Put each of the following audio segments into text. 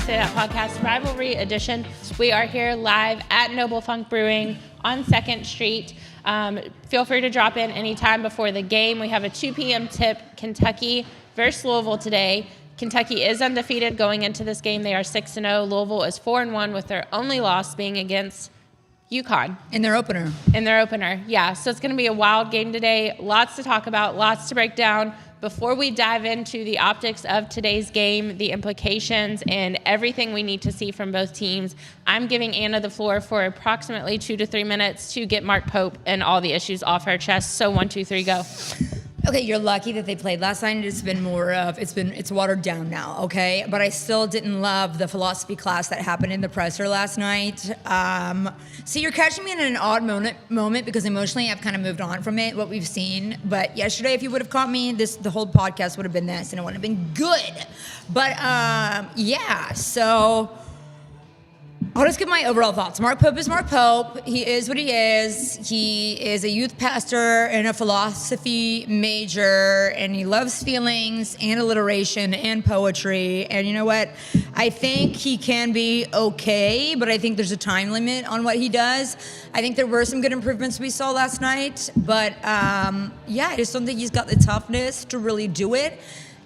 to that podcast, Rivalry Edition. We are here live at Noble Funk Brewing on 2nd Street. Feel free to drop in anytime before the game. We have a 2 p.m. tip, Kentucky versus Louisville today. Kentucky is undefeated going into this game. They are 6-0. Louisville is 4-1 with their only loss being against UConn. In their opener, yeah. So it's going to be a wild game today. Lots to talk about, lots to break down. Before we dive into the optics of today's game, the implications, and everything we need to see from both teams, I'm giving Anna the floor for approximately 2 to 3 minutes to get Mark Pope and all the issues off her chest. So 1, 2, 3, go. Okay, you're lucky that they played last night. It's been more of, it's watered down now, okay? But I still didn't love the philosophy class that happened in the presser last night. See, you're catching me in an odd moment because emotionally I've kind of moved on from it, what we've seen. But yesterday, if you would have caught me, the whole podcast would have been this, and it would have been good. But yeah, so I'll just give my overall thoughts. Mark Pope is Mark Pope. He is what he is. He is a youth pastor and a philosophy major, and he loves feelings and alliteration and poetry. And you know what? I think he can be okay, but I think there's a time limit on what he does. I think there were some good improvements we saw last night, but yeah, I just don't think he's got the toughness to really do it.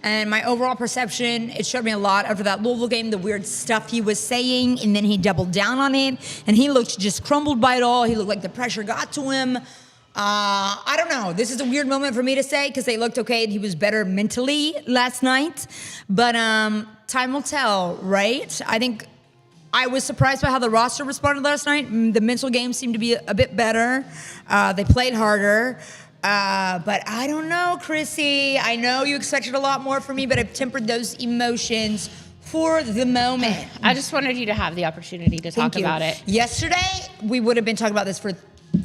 And my overall perception, it showed me a lot after that Louisville game, the weird stuff he was saying, and then he doubled down on it, and he looked just crumbled by it all. He looked like the pressure got to him. I don't know. This is a weird moment for me to say because they looked okay. He was better mentally last night. But time will tell, right? I think I was surprised by how the roster responded last night. The mental game seemed to be a bit better. They played harder. But I don't know, Chrissy. I know you expected a lot more from me, but I've tempered those emotions for the moment. I just wanted you to have the opportunity to talk about it. Yesterday, we would have been talking about this for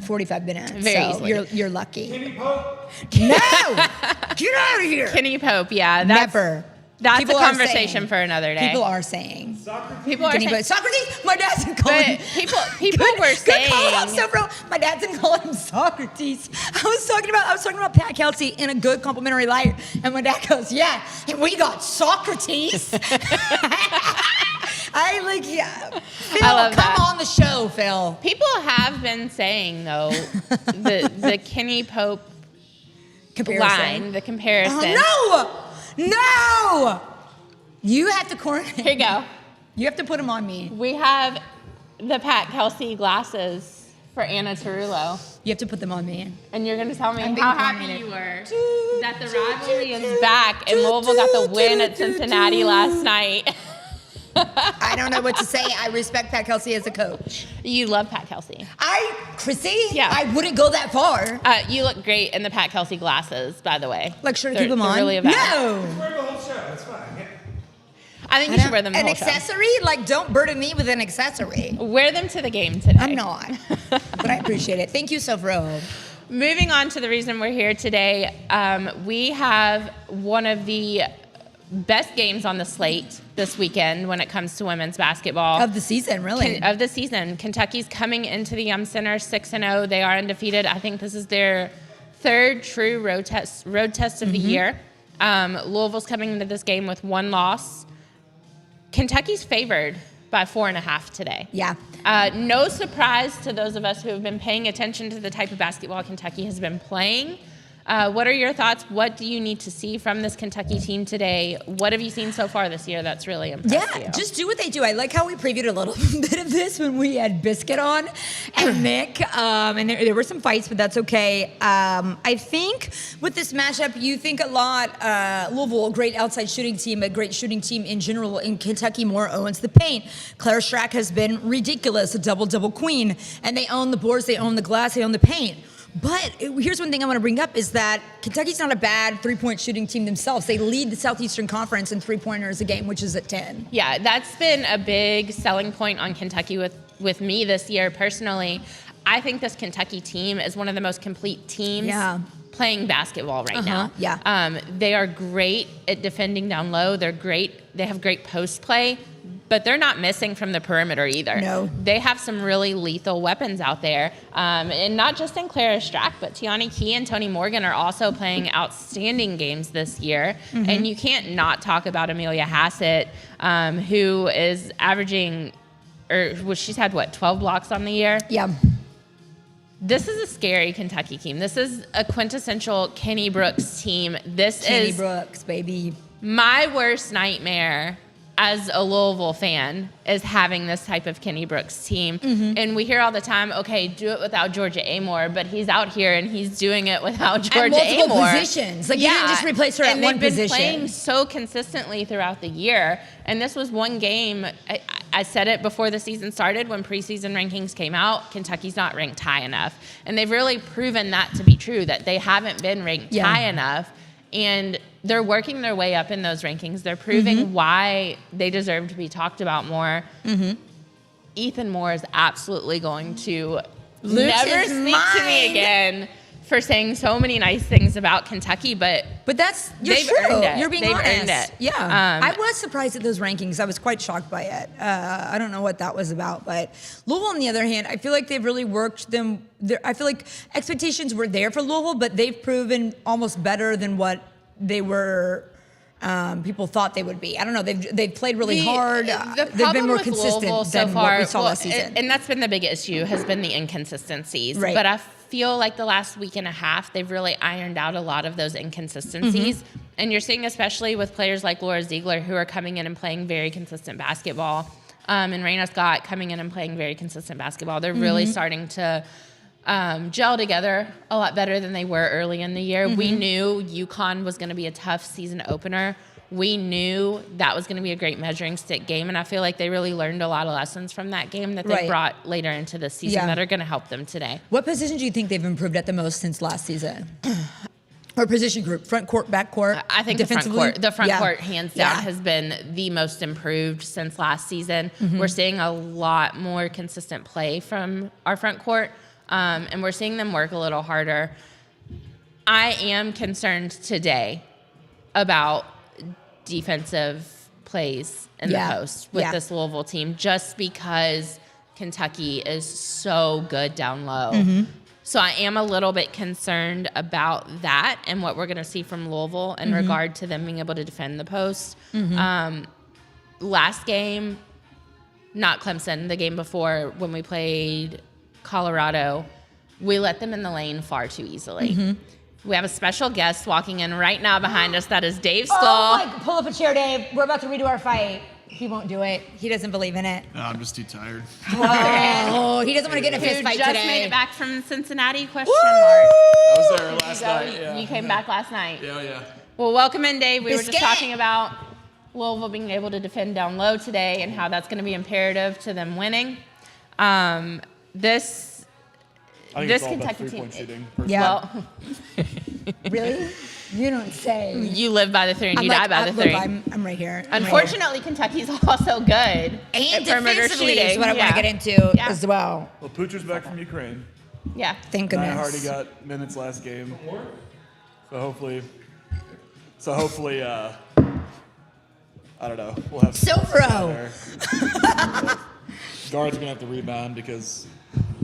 45 minutes. Very easily. You're lucky. Kenny Pope? No! Get out of here! Kenny Pope, yeah. Never. That's People a are conversation saying. for another day. People are saying. Socrates? People are Kenny saying. Pope. Socrates? My dad's in calling. People were saying. Good call out, so bro. My dad didn't call him Socrates. I was talking about Pat Kelsey in a good complimentary light, and my dad goes, "Yeah, and we got Socrates." Phil, I love come that. on the show, Phil. People have been saying though the Kenny Pope line, the comparison. No! You have to coordinate. Here you go. You have to put them on me. We have the Pat Kelsey glasses for Anna Tarullo. You have to put them on me. And you're going to tell me I'm being how happy coordinated. you were that the rivalry is back and Louisville got the win at Cincinnati last night. I don't know what to say. I respect Pat Kelsey as a coach. You love Pat Kelsey. Chrissy? Yeah. I wouldn't go that far. You look great in the Pat Kelsey glasses, by the way. Like, sure to keep them on? Really a vibe. No. Wear the whole show. That's fine. Yeah. I think you should wear them the An whole show. accessory? Like, don't burden me with an accessory. Wear them to the game today. I'm not. But I appreciate it. Thank you, Sofro. Moving on to the reason we're here today, we have one of the best games on the slate this weekend when it comes to women's basketball. Of the season, really. Of the season. Kentucky's coming into the Yum Center 6-0. They are undefeated. I think this is their third true road test of the year. Louisville's coming into this game with 1 loss. Kentucky's favored by 4.5 today. Yeah. No surprise to those of us who have been paying attention to the type of basketball Kentucky has been playing. What are your thoughts? What do you need to see from this Kentucky team today? What have you seen so far this year that's really impressed you? Just do what they do. I like how we previewed a little bit of this when we had Biscuit on and Nick. And there were some fights, but that's okay. I think with this matchup, you think a lot, Louisville, a great outside shooting team, a great shooting team in general, in Kentucky more owns the paint. Claire Strack has been ridiculous, a double-double queen. And they own the boards, they own the glass, they own the paint. But here's one thing I want to bring up is that Kentucky's not a bad three-point shooting team themselves. They lead the Southeastern Conference in three-pointers a game, which is at 10. Yeah, that's been a big selling point on Kentucky with me this year personally. I think this Kentucky team is one of the most complete teams playing basketball right now. Yeah. They are great at defending down low. They're great. They have great post play. but they're not missing from the perimeter either. No. They have some really lethal weapons out there. And not just in Clara Strack, but Tiani Key and Tony Morgan are also playing outstanding games this year. And you can't not talk about Amelia Hassett, who is averaging, she's had 12 blocks on the year? Yeah. This is a scary Kentucky team. This is a quintessential Kenny Brooks team. Kenny Brooks, baby. My worst nightmare as a Louisville fan is having this type of Kenny Brooks team. And we hear all the time, okay, do it without Georgia Amore, but he's out here and he's doing it without Georgia At multiple Amore. positions. Like, you didn't just replace her at one position. And they've been playing so consistently throughout the year. And this was one game, I said it before the season started when preseason rankings came out, Kentucky's not ranked high enough. And they've really proven that to be true, that they haven't been ranked high enough. And they're working their way up in those rankings. They're proving why they deserve to be talked about more. Ethan Moore is absolutely going to never speak to me again for saying so many nice things about Kentucky, but you're they've true. earned it. You're being They've honest. earned it. Yeah. I was surprised at those rankings. I was quite shocked by it. I don't know what that was about, but Louisville, on the other hand, I feel like they've really worked them. I feel like expectations were there for Louisville, but they've proven almost better than what they were. People thought they would be. I don't know. They've played really hard. They've been more consistent than what we saw last season. And that's been the big issue, has been the inconsistencies. Right. But I feel like the last week and a half, they've really ironed out a lot of those inconsistencies. And you're seeing, especially with players like Laura Ziegler, who are coming in and playing very consistent basketball, and Raina Scott coming in and playing very consistent basketball. They're really starting to gel together a lot better than they were early in the year. We knew UConn was going to be a tough season opener. We knew that was going to be a great measuring stick game, and I feel like they really learned a lot of lessons from that game that they brought later into the season that are going to help them today. What position do you think they've improved at the most since last season? Or position group, front court, back court? I think the front court, hands down, has been the most improved since last season. We're seeing a lot more consistent play from our front court. And we're seeing them work a little harder. I am concerned today about defensive plays in the post with this Louisville team, just because Kentucky is so good down low. So I am a little bit concerned about that and what we're going to see from Louisville in regard to them being able to defend the post. Last game, not Clemson, the game before when we played Colorado, we let them in the lane far too easily. We have a special guest walking in right now behind us. That is Dave Skull. Oh my, pull up a chair, Dave. We're about to redo our fight. He won't do it. He doesn't believe in it. No, I'm just too tired. Oh, he doesn't want to get in a fist fight just today. made it back from Cincinnati, question I mark. was there last night. Yeah. You came back last night. Yeah. Well, welcome in, Dave. We were just Biscuit. talking about Louisville being able to defend down low today and how that's going to be imperative to them winning. This Kentucky team. Shooting. Yeah. Well, Really? You don't say. you live by the three and you die by the look, three. I'm right here. Unfortunately, Kentucky's also good And at perimeter defensively shooting. is what I want to get into as well. Well, Poocher's back from Ukraine. Yeah. Thank Nia goodness. Hardy got minutes last game. So hopefully, I don't know. We'll have Silvero. Guard's gonna have to rebound because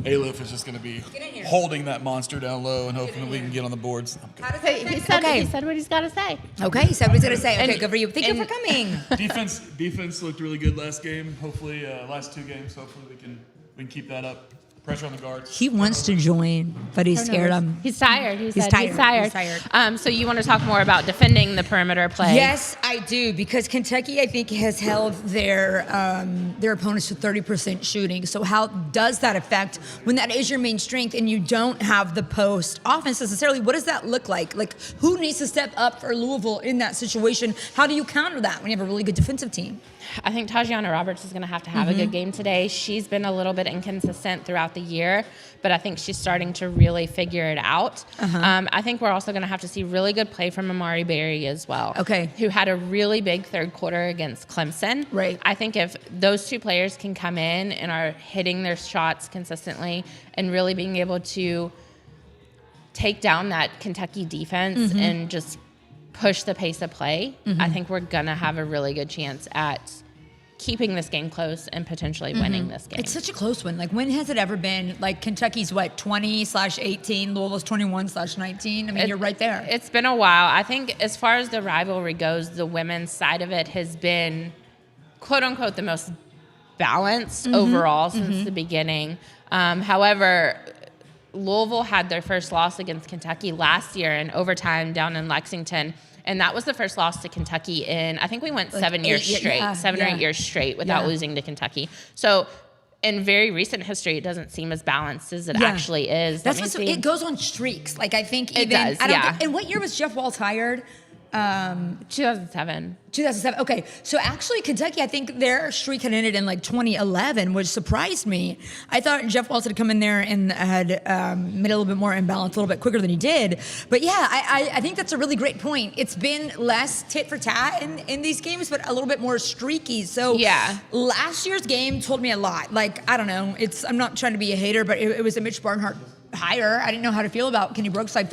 Aleph is just gonna be holding that monster down low and hoping that we can get on the boards. He said what he's got to say. Okay, he said what he's going to say. Okay, And- good for you. Thank you for and- coming. Defense looked really good last game. Hopefully, last two games. Hopefully we can keep that up. Pressure on the guards. He wants to join, but he's scared. He's tired. He's tired. tired. So you want to talk more about defending the perimeter play? Yes, I do, because Kentucky, I think, has held their opponents to 30% shooting. So how does that affect when that is your main strength and you don't have the post offense necessarily? What does that look like? Like, who needs to step up for Louisville in that situation? How do you counter that when you have a really good defensive team? I think Tajana Roberts is going to have a good game today. She's been a little bit inconsistent throughout the year, but I think she's starting to really figure it out. I think we're also going to have to see really good play from Amari Berry as well. Okay. Who had a really big third quarter against Clemson. Right. I think if those two players can come in and are hitting their shots consistently and really being able to take down that Kentucky defense and just push the pace of play, I think we're going to have a really good chance at keeping this game close and potentially winning this game. It's such a close one. Like, when has it ever been? Like, Kentucky's what, 20/18, Louisville's 21/19. I mean, you're right there. It's been a while. I think as far as the rivalry goes, the women's side of it has been, quote unquote, the most balanced overall since the beginning. However, Louisville had their first loss against Kentucky last year in overtime down in Lexington. And that was the first loss to Kentucky in, I think we went 7 years straight, 7 or 8 years straight without losing to Kentucky. So in very recent history, it doesn't seem as balanced as it actually is. That's what's, it goes on streaks. Like, I think even, it does, I don't think, and what year was Jeff Walz hired? 2007. 2007. Okay, so actually Kentucky, I think their streak had ended in like 2011, which surprised me. I thought Jeff Walz had come in there and had made it a little bit more imbalanced, a little bit quicker than he did. But yeah, I think that's a really great point. It's been less tit for tat in these games, but a little bit more streaky. So yeah, last year's game told me a lot. Like, I don't know. I'm not trying to be a hater, but it was a Mitch Barnhart hire. I didn't know how to feel about Kenny Brooks. I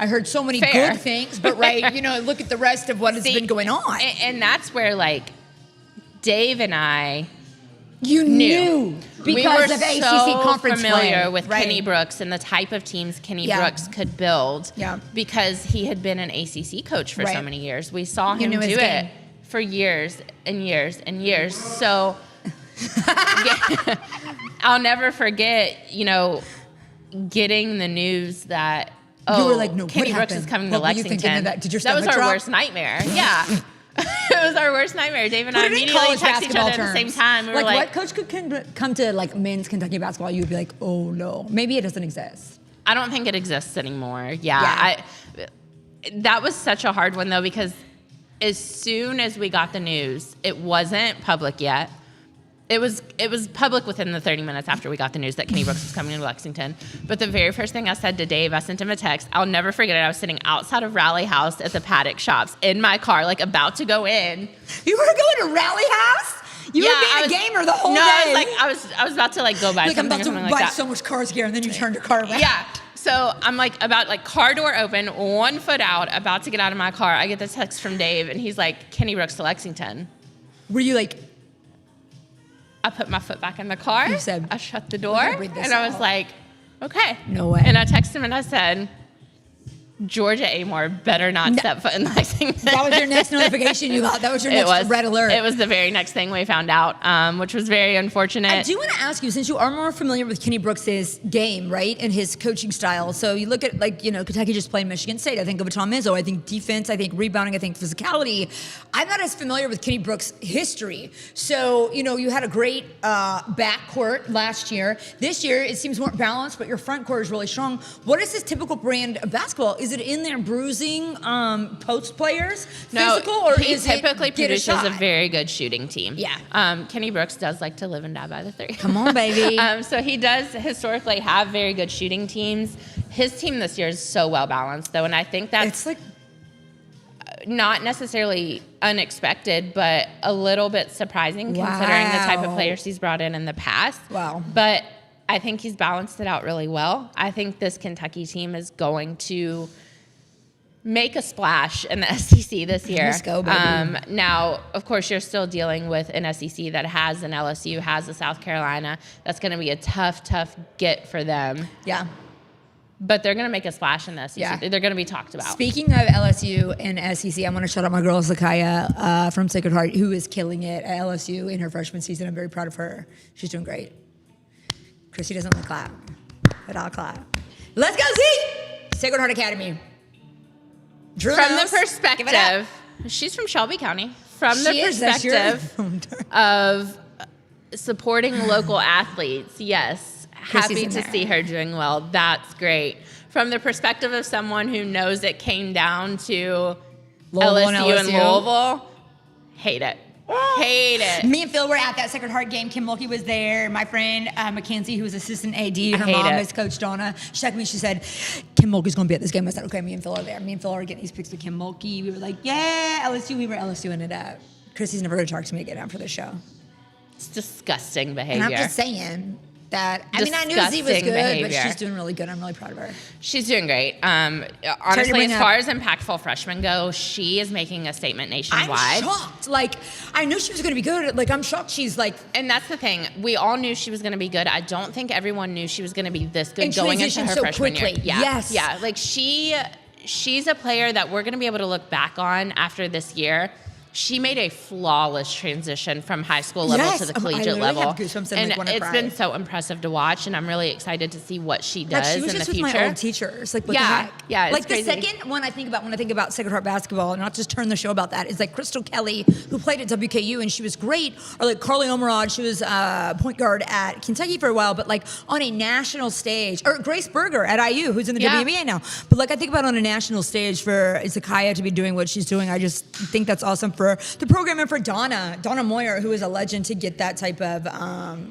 heard so many good things, but look at the rest of what has been going on. And that's where, like, Dave and I knew because we were of ACC so conference familiar play. with Kenny Brooks and the type of teams Kenny Brooks could build because he had been an ACC coach for so many years. We saw him do it for years and years and years. So I'll never forget, getting the news that you were like, no, Kenny Brooks is coming to Lexington. Did your that was stomach our drop? worst nightmare. Yeah. It was our worst nightmare. Dave and I immediately texted each other at the same time. We were like, what coach could come to like men's Kentucky basketball? You'd be like, oh no, maybe it doesn't exist. I don't think it exists anymore. Yeah. That was such a hard one though, because as soon as we got the news, it wasn't public yet. It was public within the 30 minutes after we got the news that Kenny Brooks was coming to Lexington. But the very first thing I said to Dave, I sent him a text. I'll never forget it. I was sitting outside of Rally House at the Paddock Shops in my car, like about to go in. You were going to Rally House? You were being a gamer the whole day. I was about to like go buy something or something like that. I'm about to buy so much cars gear, and then you turned your car around. Yeah. So I'm like car door open, 1 foot out, about to get out of my car. I get this text from Dave, and he's like, Kenny Brooks to Lexington. Were you like? I put my foot back in the car. You said, I shut the door, and I was like, okay. No way. And I texted him and I said, Georgia Amore better not step foot in Lexington. That was your next notification you got. That was your next red alert. It was the very next thing we found out, which was very unfortunate. I do want to ask you, since you are more familiar with Kenny Brooks' game, right, and his coaching style. So you look at, Kentucky just played Michigan State. I think of Tom Izzo. I think defense. I think rebounding. I think physicality. I'm not as familiar with Kenny Brooks' history. So, you had a great backcourt last year. This year, it seems more balanced, but your front court is really strong. What is his typical brand of basketball? Is it in there bruising post players, physical, or he is typically it get a produces shot? a very good shooting team. Yeah. Kenny Brooks does like to live and die by the three. Come on, baby. So he does historically have very good shooting teams. His team this year is so well balanced, though, and I think that's not necessarily unexpected, but a little bit surprising considering the type of players he's brought in the past. Wow. But I think he's balanced it out really well. I think this Kentucky team is going to make a splash in the SEC this year. Let's go, baby. Now, of course, you're still dealing with an SEC that has an LSU, has a South Carolina. That's going to be a tough get for them. Yeah. But they're going to make a splash in the SEC. Yeah. They're going to be talked about. Speaking of LSU and SEC, I want to shout out my girl, Zakaya from Sacred Heart, who is killing it at LSU in her freshman season. I'm very proud of her. She's doing great. Chrissy doesn't want to clap, but I'll clap. Let's go, Z! Sacred Heart Academy. From the perspective, she's from Shelby County. From the perspective of supporting local athletes, yes, happy to see her doing well. That's great. From the perspective of someone who knows it came down to LSU and Louisville, hate it. Hate it. Me and Phil were at that Sacred Heart game. Kim Mulkey was there. My friend Mackenzie, who was assistant AD, her mom is Coach Donna. She texted me. She said, Kim Mulkey's going to be at this game. I said, okay, me and Phil are there. Me and Phil are getting these pics with Kim Mulkey. We were like, yeah, LSU. We were LSUing it up. Chrissy's never going to talk to me again after the show. It's disgusting behavior. And I'm just saying, that. I mean, I knew Z was disgusting good, behavior. but she's doing really good. I'm really proud of her. She's doing great. Honestly, as far as impactful freshmen go, she is making a statement nationwide. I'm shocked. Like, I knew she was going to be good. Like, I'm shocked she's like. And that's the thing. We all knew she was going to be good. I don't think everyone knew she was going to be this good And going into her so freshman quickly. year. Yeah. Yes. Yeah. Like she's a player that we're going to be able to look back on after this year. She made a flawless transition from high school level to the collegiate level. Have goosebumps and like, it's been so impressive to watch, and I'm really excited to see what she does she was in just the future. with my old teachers. Like, what the heck? Yeah, it's like crazy. The second one I think about when I think about Sacred Heart basketball, and not just turn the show about that, is like Crystal Kelly, who played at WKU, and she was great. Or like Carly Omerod, she was point guard at Kentucky for a while, but like on a national stage. Or Grace Berger at IU, who's in the WNBA now. But like I think about on a national stage for Izakaya to be doing what she's doing, I just think that's awesome for the program and for Donna Moyer, who is a legend, to get that type of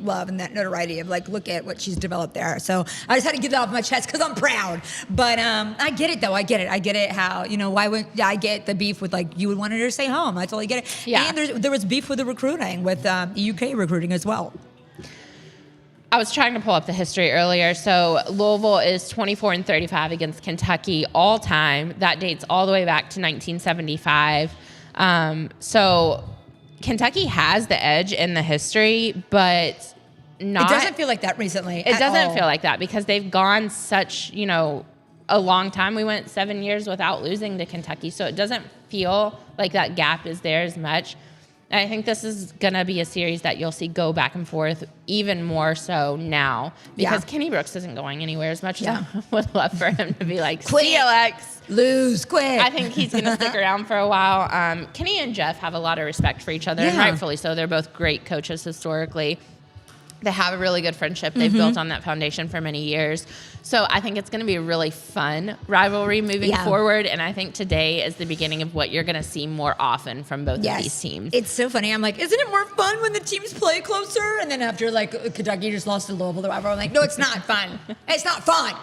love and that notoriety of like, look at what she's developed there. So I just had to get that off my chest because I'm proud. But I get it though. I get it how, why would I get the beef with like, you would want her to stay home. I totally get it. Yeah. And there was beef with the recruiting, with UK recruiting as well. I was trying to pull up the history earlier. So Louisville is 24-35 against Kentucky all time. That dates all the way back to 1975. So Kentucky has the edge in the history, but not. It doesn't feel like that recently. It doesn't feel like that because they've gone such, a long time. We went 7 years without losing to Kentucky, so it doesn't feel like that gap is there as much. And I think this is going to be a series that you'll see go back and forth even more so now because Kenny Brooks isn't going anywhere as much as I would love for him to be like, Quit. see you, Lex. Lose, quit. I think he's going to stick around for a while. Kenny and Jeff have a lot of respect for each other, and rightfully so. They're both great coaches historically. They have a really good friendship. They've built on that foundation for many years. So I think it's going to be a really fun rivalry moving forward. And I think today is the beginning of what you're going to see more often from both of these teams. It's so funny. I'm like, isn't it more fun when the teams play closer? And then after like Kentucky just lost to Louisville, the rivalry, I'm like, no, it's not fun. It's not fun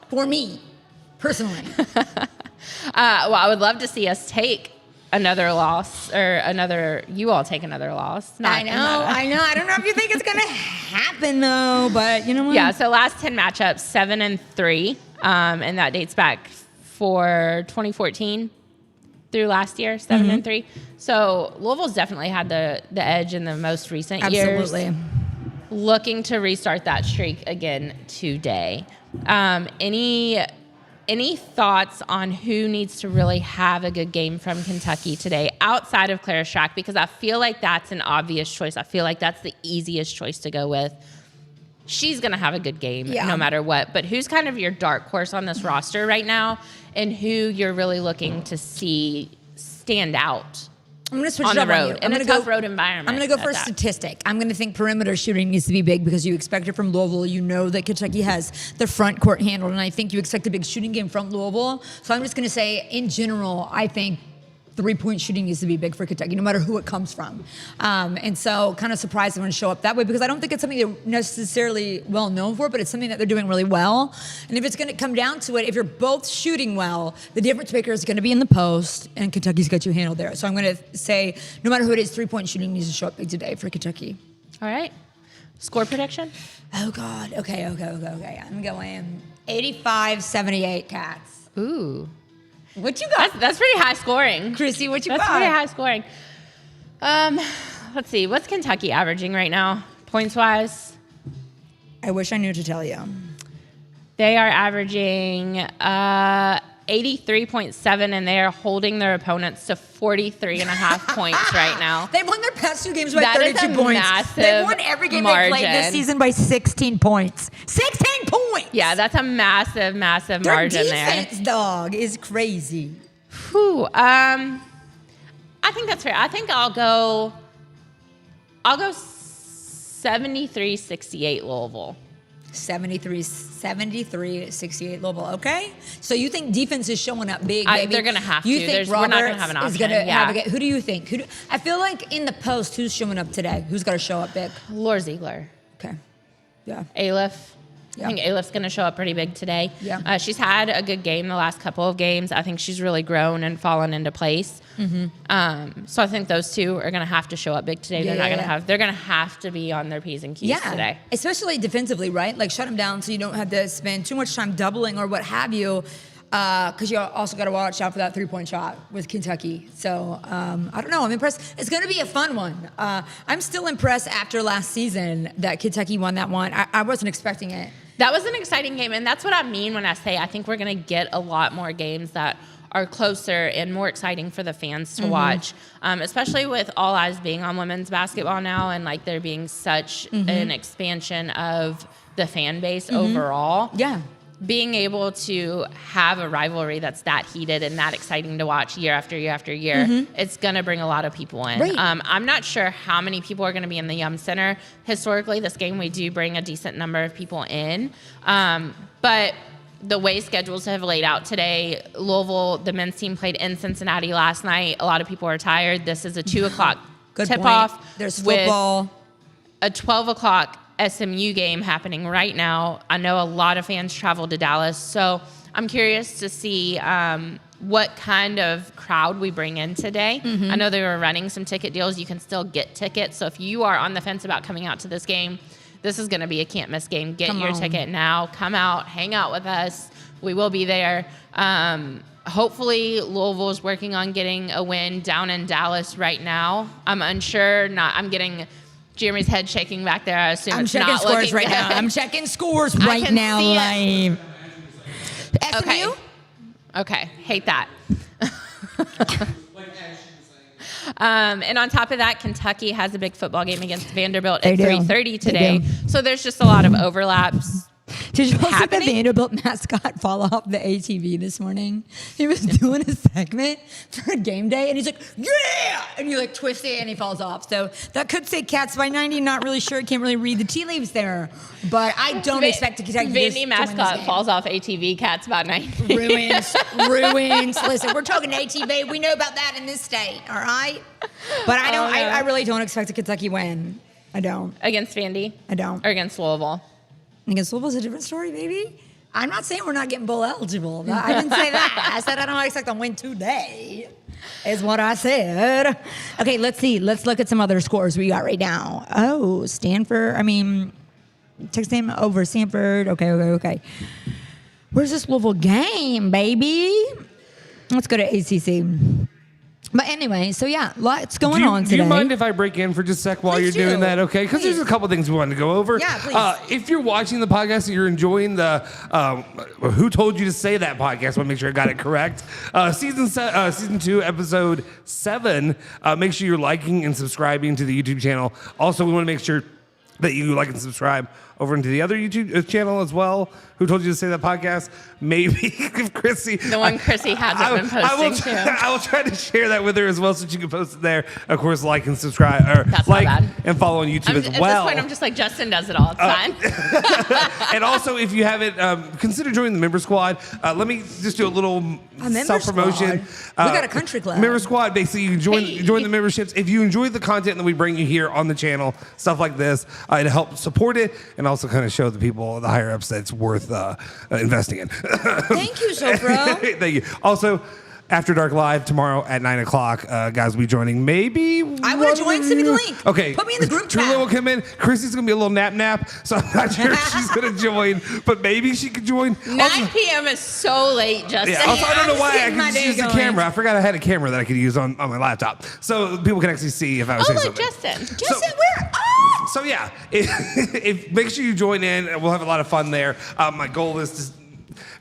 for me personally. Well, I would love to see us take another loss you all take another loss. I know. I don't know if you think it's going to happen though, but you know what? Yeah, so last 10 matchups, 7-3, and that dates back for 2014 through last year, 7-3. So Louisville's definitely had the edge in the most recent years. Absolutely. Looking to restart that streak again today. Any thoughts on who needs to really have a good game from Kentucky today outside of Clara Strack? Because I feel like that's an obvious choice. I feel like that's the easiest choice to go with. She's going to have a good game no matter what. But who's kind of your dark horse on this roster right now and who you're really looking to see stand out? I'm going to switch on it the up on road you. in a tough road environment. I'm going to go for a statistic. I'm going to think perimeter shooting needs to be big because you expect it from Louisville. You know that Kentucky has the front court handled, and I think you expect a big shooting game from Louisville. So I'm just going to say, in general, I think 3-point shooting needs to be big for Kentucky, no matter who it comes from. And so kind of surprised I'm going to show up that way because I don't think it's something they're necessarily well known for, but it's something that they're doing really well. And if it's going to come down to it, if you're both shooting well, the difference maker is going to be in the post, and Kentucky's got you handled there. So I'm going to say, no matter who it is, 3-point shooting needs to show up big today for Kentucky. All right. Score prediction? Oh, God. Okay. I'm going 85-78 Cats. Ooh. What you got? That's pretty high scoring. Chrissy, what you got? That's pretty high scoring. Let's see. What's Kentucky averaging right now, points-wise? I wish I knew to tell you. They are averaging 83.7, and they are holding their opponents to 43.5 points right now. They've won their past 2 games by That 32 is a points. massive They've won every game they played this margin. season by 16 points. 16 points! Yeah, that's a massive, massive Their margin defense, dog, is crazy. Whew, I think that's fair. I think I'll go 73-68 Louisville. 73-68 Louisville. Okay, so you think defense is showing up big, baby? They're going to have you to. Think we're not going to Roberts have an is option. gonna have a, who do you think? I feel like in the post, who's showing up today? Who's got to show up big? Lord Ziegler. Okay, yeah. Aleph. I think Alep's going to show up pretty big today. Yeah. She's had a good game the last couple of games. I think she's really grown and fallen into place. Mm-hmm. So I think those two are going to have to show up big today. They're going to have to be on their P's and Q's today. Especially defensively, right? Like shut them down so you don't have to spend too much time doubling or what have you. Because you also got to watch out for that 3-point shot with Kentucky. So, I don't know. I'm impressed. It's going to be a fun one. I'm still impressed after last season that Kentucky won that one. I wasn't expecting it. That was an exciting game, and that's what I mean when I say I think we're going to get a lot more games that are closer and more exciting for the fans to watch, especially with all eyes being on women's basketball now and, like, there being such an expansion of the fan base overall. Yeah. Being able to have a rivalry that's that heated and that exciting to watch year after year after year, it's going to bring a lot of people in. Right. I'm not sure how many people are going to be in the Yum Center. Historically, this game, we do bring a decent number of people in. But the way schedules have laid out today, Louisville, the men's team played in Cincinnati last night. A lot of people are tired. This is a 2 o'clock tip-off. There's football. A 12 o'clock SMU game happening right now. I know a lot of fans traveled to Dallas, so I'm curious to see what kind of crowd we bring in today. I know they were running some ticket deals. You can still get tickets, so if you are on the fence about coming out to this game, this is going to be a can't-miss game. Get your ticket now. Come out. Hang out with us. We will be there. Hopefully, Louisville is working on getting a win down in Dallas right now. I'm unsure. I'm getting Jeremy's head shaking back there. I assume it's not looking good. I'm checking scores right now live. SMU? Okay. Hate that. And on top of that, Kentucky has a big football game against Vanderbilt at 3:30 today. So there's just a lot of overlaps. Did you see the Vanderbilt mascot fall off the ATV this morning? He was doing a segment for a game day, and he's like, yeah! And you like twist it, and he falls off. So that could say Cats by 90. Not really sure. Can't really read the tea leaves there. But I don't expect to Kentucky Vandy mascot falls off ATV, Cats by 90. Ruins. Listen, we're talking ATV. We know about that in this state, all right? But I really don't expect a Kentucky win. I don't. Against Vandy? I don't. Or against Louisville? Against Louisville's a different story, baby. I'm not saying we're not getting bowl eligible. I didn't say that. I said I don't expect to win today, is what I said. Okay, let's see. Let's look at some other scores we got right now. Oh, Texas A&M over Stanford. Okay. Where's this Louisville game, baby? Let's go to ACC. But anyway, so yeah, lots going on today. Do you mind if I break in for just a sec while you're doing that, okay? Because there's a couple things we wanted to go over. Yeah, please. If you're watching the podcast and you're enjoying the Who Told You to Say That podcast, I want to make sure I got it correct. Season 2, episode 7. Make sure you're liking and subscribing to the YouTube channel. Also, we want to make sure that you like and subscribe over into the other YouTube channel as well. Who Told You to Say That podcast? Maybe if Chrissy. The one Chrissy hasn't been posting too. I will try to share that with her as well so she can post it there. Of course, like and subscribe, or That's like not bad. and follow on YouTube as well. At this point, I'm just like, Justin does it all. It's fine. And also, if you haven't, consider joining the Member Squad. Let me just do a little self-promotion. We got a country club. Member Squad, basically, you can join the memberships. If you enjoy the content that we bring you here on the channel, stuff like this, it helps support it and also kind of show the people, the higher ups, that it's worth investing in. Thank you, Sofro. Thank you. Also, After Dark Live tomorrow at 9 o'clock. Guys will be joining. Maybe I would have joined. Send me the link. Okay. Put me in the group chat. Tarullo will come in. Chrissy's going to be a little nap, so I'm not sure if she's going to join, but maybe she could join. 9 p.m. is so late, Justin. Yeah, also, I don't know why I getting my could day use the going. camera. I forgot I had a camera that I could use on my laptop, so people can actually see if I was saying look, something. Justin, we're on. So yeah, if make sure you join in. We'll have a lot of fun there. My goal is to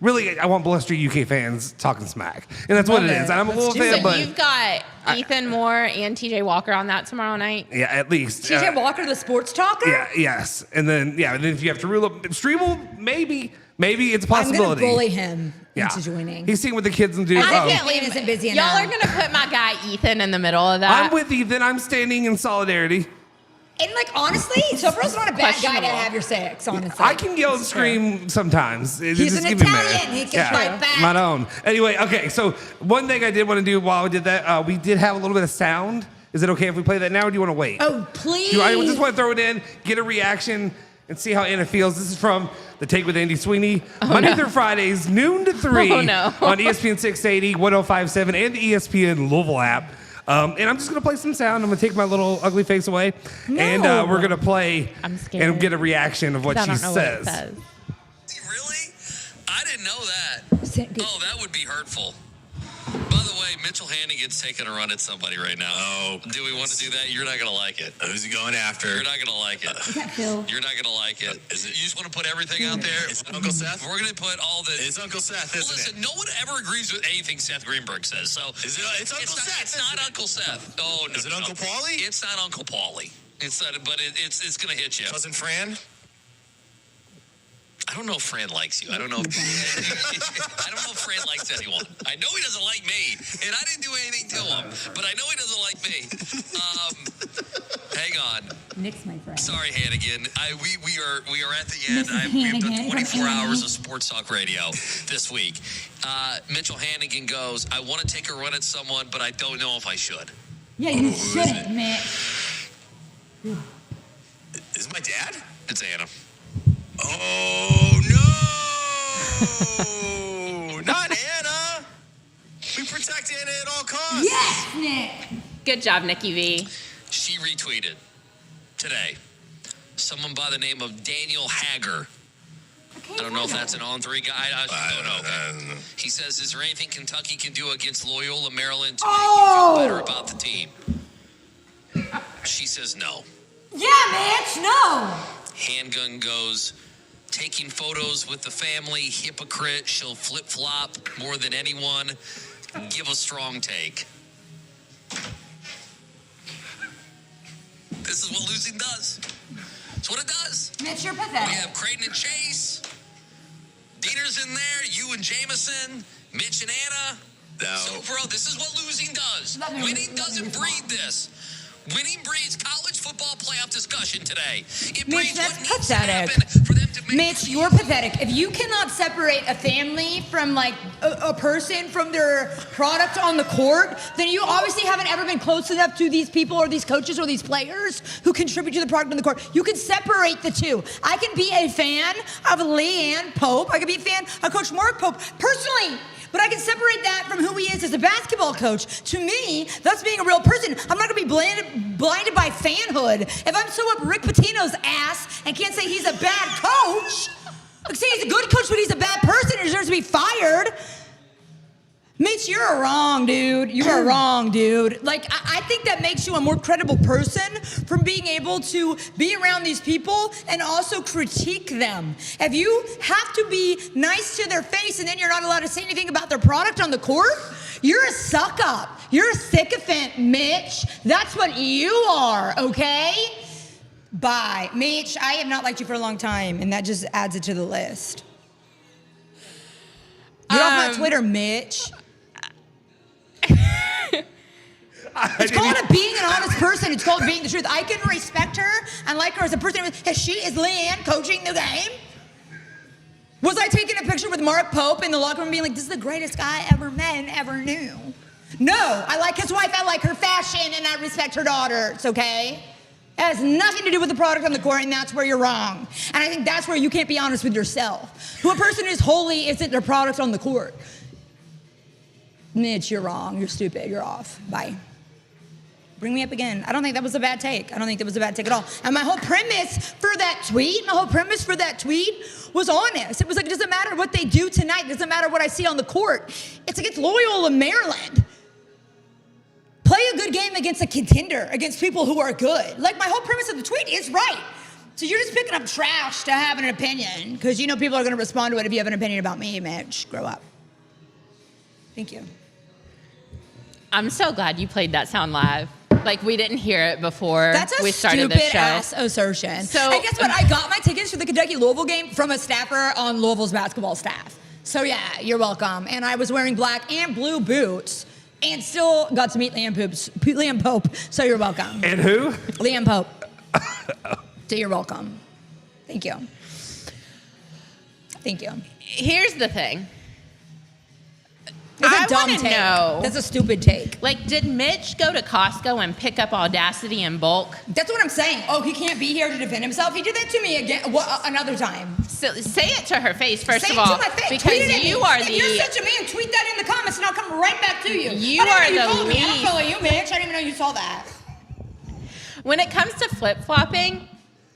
really, I want blustery UK fans talking smack, and that's what it is. I'm a little fan, So but you've got Ethan Moore and TJ Walker on that tomorrow night? yeah, at least TJ Walker, the sports talker? Yeah, yes, and then if you have to rule up Streeble, maybe it's a possibility. I'm going to bully him into joining. He's seeing what the kids can do. I can't leave. Isn't busy Y'all enough. are going to put my guy Ethan in the middle of that? I'm with Ethan. I'm standing in solidarity. And like honestly, Sofro's not a bad guy to have your sex. Honestly, I can yell and scream sometimes. He's an Italian. He can fight back. My own. Anyway, okay. So one thing I did want to do while we did that, we did have a little bit of sound. Is it okay if we play that now, or do you want to wait? Oh, please. I just want to throw it in, get a reaction. and see how Anna feels. This is from The Take with Andy Sweeney, Monday through Fridays, noon to 3 Oh, no. on ESPN 680, 1057, and the ESPN Louisville app. And I'm just going to play some sound. I'm going to take my little ugly face away, and we're going to play I'm scared. and get a reaction of what I she don't know says. what it says. Really? I didn't know that. Oh, that would be hurtful. By the way, Mitchell Hannigan's taking a run at somebody right now. Oh. Do we want to do that? You're not going to like it. Who's he going after? You're not going to like it. Is that Phil? You're not going to like it. You just want to put everything out there? Is it Uncle Seth? We're going to put all the... It's Uncle Seth, isn't Listen, it? no one ever agrees with anything Seth Greenberg says, so... It's Uncle Seth, It's not Uncle Seth. Oh, no. Is it Uncle Paulie? It's not Uncle Paulie. It's not, but it's going to hit you. Cousin Fran? I don't know if Fran likes you. I don't know. I don't know if Fran likes anyone. I know he doesn't like me, and I didn't do anything to him, but I know he doesn't like me. Hang on. Nick's my friend. Sorry, Hannigan. We are at the end. We've done 24 hours of sports talk radio this week. Mitchell Hannigan goes, I want to take a run at someone, but I don't know if I should. Yeah, you should, Nick. Is it my dad? It's Anna. Oh, no! Not Anna! We protect Anna at all costs. Yes, Nick. Good job, Nikki V. She retweeted today someone by the name of Daniel Hager. I don't know if that's an on-3 guy. I don't know. Okay. He says, is there anything Kentucky can do against Loyola, Maryland to make you feel better about the team? She says no. Yeah, Mitch, no. Handgun goes, taking photos with the family, hypocrite, she'll flip-flop more than anyone. Give a strong take. This is what losing does. It's what it does. Mitch, you're We pathetic. have Creighton and Chase. Dieter's in there, you and Jameson, Mitch and Anna. No. So, bro, this is what losing does. Let me- Winning let me doesn't respond. breed this. Winning breeds college football playoff discussion today. It Mitch, breeds that's what needs to pathetic. happen for them to make Mitch, you're pathetic. If you cannot separate a family from like a person from their product on the court, then you obviously haven't ever been close enough to these people or these coaches or these players who contribute to the product on the court. You can separate the two. I can be a fan of Leanne Pope. I can be a fan of Coach Mark Pope personally. But I can separate that from who he is as a basketball coach. To me, that's being a real person. I'm not going to be blinded by fanhood. If I'm so up Rick Pitino's ass and can't say he's a bad coach, I can say he's a good coach, but he's a bad person and deserves to be fired. Mitch, you're wrong, dude. You are wrong, dude. Like, I think that makes you a more credible person from being able to be around these people and also critique them. If you have to be nice to their face and then you're not allowed to say anything about their product on the court, you're a suck-up. You're a sycophant, Mitch. That's what you are, okay? Bye. Mitch, I have not liked you for a long time, and that just adds it to the list. Get off my Twitter, Mitch. It's called being an honest person. It's called being the truth. I can respect her and like her as a person. Is Leanne coaching the game? Was I taking a picture with Mark Pope in the locker room being like, this is the greatest guy I ever met and ever knew? No, I like his wife. I like her fashion and I respect her daughters, okay? It has nothing to do with the product on the court, and that's where you're wrong. And I think that's where you can't be honest with yourself. Who a person is holy isn't their product on the court. Mitch, you're wrong. You're stupid. You're off. Bye. Bring me up again. I don't think that was a bad take. I don't think that was a bad take at all. And my whole premise for that tweet was honest. It was like, it doesn't matter what they do tonight. It doesn't matter what I see on the court. It's against Loyola, Maryland. Play a good game against a contender, against people who are good. Like, my whole premise of the tweet is right. So you're just picking up trash to have an opinion because you know people are going to respond to it if you have an opinion about me, Mitch. Grow up. Thank you. I'm so glad you played that sound live. Like, we didn't hear it before we started the show. That's a stupid-ass assertion. So, and guess what? I got my tickets for the Kentucky-Louisville game from a staffer on Louisville's basketball staff. So, yeah, you're welcome. And I was wearing black and blue boots and still got to meet Liam Pope. So, you're welcome. And who? Liam Pope. So, you're welcome. Thank you. Thank you. Here's the thing. That's a dumb wanna take. know. That's a stupid take. Like, did Mitch go to Costco and pick up Audacity in bulk? That's what I'm saying. Oh, he can't be here to defend himself. He did that to me again. Another time. So, say it to her face, first Say of it all. to my face. Because Tweet it at you me. are If you're such a man, tweet that in the comments and I'll come right back to you. You I didn't are know the followed me. I don't least. follow you, Mitch. I didn't even know you saw that. When it comes to flip-flopping,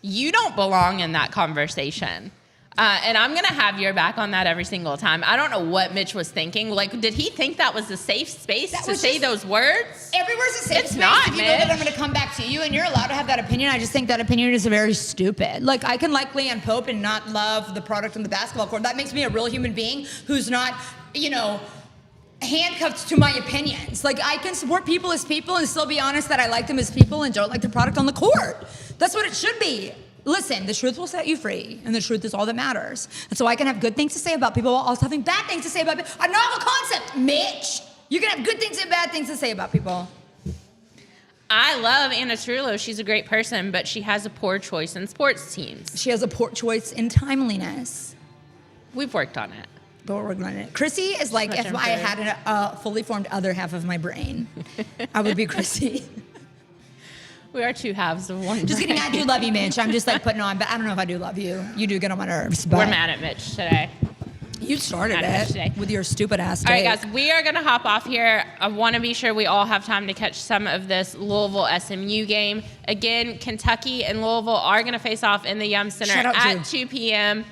you don't belong in that conversation. And I'm going to have your back on that every single time. I don't know what Mitch was thinking. Like, did he think that was a safe space to say those words? Everywhere's a safe It's space not, if you know that I'm Mitch. going to come back to you and you're allowed to have that opinion. I just think that opinion is very stupid. Like, I can like Leanne Pope and not love the product on the basketball court. That makes me a real human being who's not, handcuffed to my opinions. Like, I can support people as people and still be honest that I like them as people and don't like the product on the court. That's what it should be. Listen, the truth will set you free, and the truth is all that matters. And so I can have good things to say about people while also having bad things to say about people. A novel concept, Mitch. You can have good things and bad things to say about people. I love Anna Tarullo. She's a great person, but she has a poor choice in sports teams. She has a poor choice in timeliness. We've worked on it. But we're working on it. Chrissy is like Much if I had a fully formed other half of my brain. I would be Chrissy. We are two halves of one. Just kidding. brain. I do love you, Mitch. I'm just like putting on, but I don't know if I do love you. You do get on my nerves. But We're mad at Mitch today. You started Mad at Mitch it today. with your stupid ass All right, take. guys, we are going to hop off here. I want to be sure we all have time to catch some of this Louisville SMU game. Again, Kentucky and Louisville are going to face off in the Yum Center Shout out at to- 2 p.m.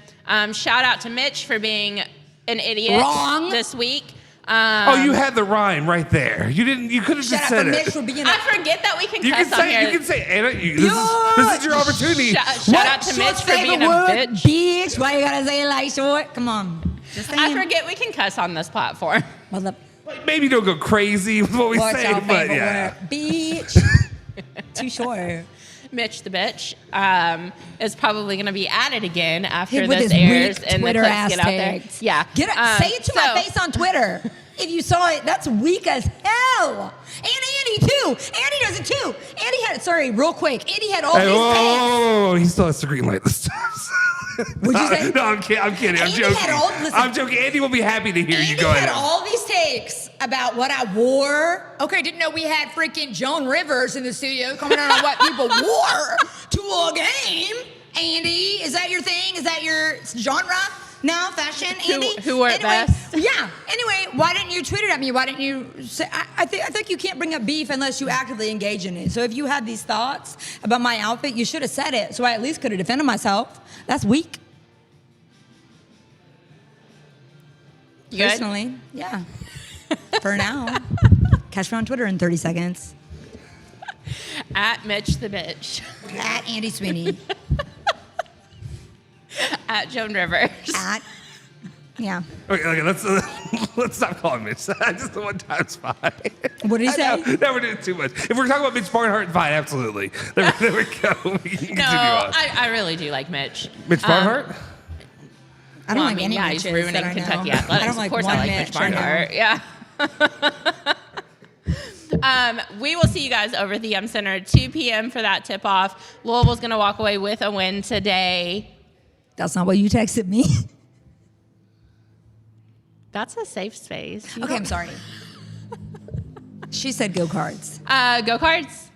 Shout out to Mitch for being an idiot Wrong. this week. You had the rhyme right there. You didn't. You could have Shout just out said to it. Mitch for being I forget that we can You cuss can on here. say Anna. This is your opportunity. Shout out to Mitch for being a bitch. Bitch, why you gotta say it like short? Come on. Just I saying. forget we can cuss on this platform. Mother- Maybe don't go crazy with what we What's say, your but favorite yeah. word? Bitch. Too short. Mitch the bitch is probably going to be at it again after With this his airs weak and Twitter the clips ass get out there. takes. Yeah. Say it to my face on Twitter. If you saw it, that's weak as hell. And Andy too. Andy does it too. Andy had, sorry, real quick. Andy had all Hey, these takes. whoa, he still has to green light this time. What'd you say? No, I'm kidding. I'm Andy joking. had listen, I'm joking. Andy will be happy to hear you Andy go had ahead. all these takes about what I wore. Okay, didn't know we had freaking Joan Rivers in the studio commenting on what people wore to a game. Andy, is that your thing? Is that your genre? No, fashion, Andy? Who wore it best? Yeah. Anyway, why didn't you tweet it at me? Why didn't you say, I think you can't bring up beef unless you actively engage in it. So if you had these thoughts about my outfit, you should have said it. So I at least could have defended myself. That's weak. You good? Personally, yeah. For now. Catch me on Twitter in 30 seconds. At Mitch the bitch. At Andy Sweeney. At Joan Rivers. At, yeah. Okay, let's stop calling Mitch. Just the one time's fine. What did he say? Now we're doing too much. If we're talking about Mitch Barnhart, fine, absolutely. There we go. We can continue No, on. I really do like Mitch. Mitch Barnhart? I don't Well, like any yeah, he's Mitches ruining that I know. Kentucky I athletics. don't like Of course one I like Mitch Mitch I know. Barnhart. Yeah. We will see you guys over at the Yum Center at 2 p.m. for that tip-off. Louisville's going to walk away with a win today. That's not what you texted me. That's a safe space. You Okay, I'm sorry. She said go Cards. Go Cards.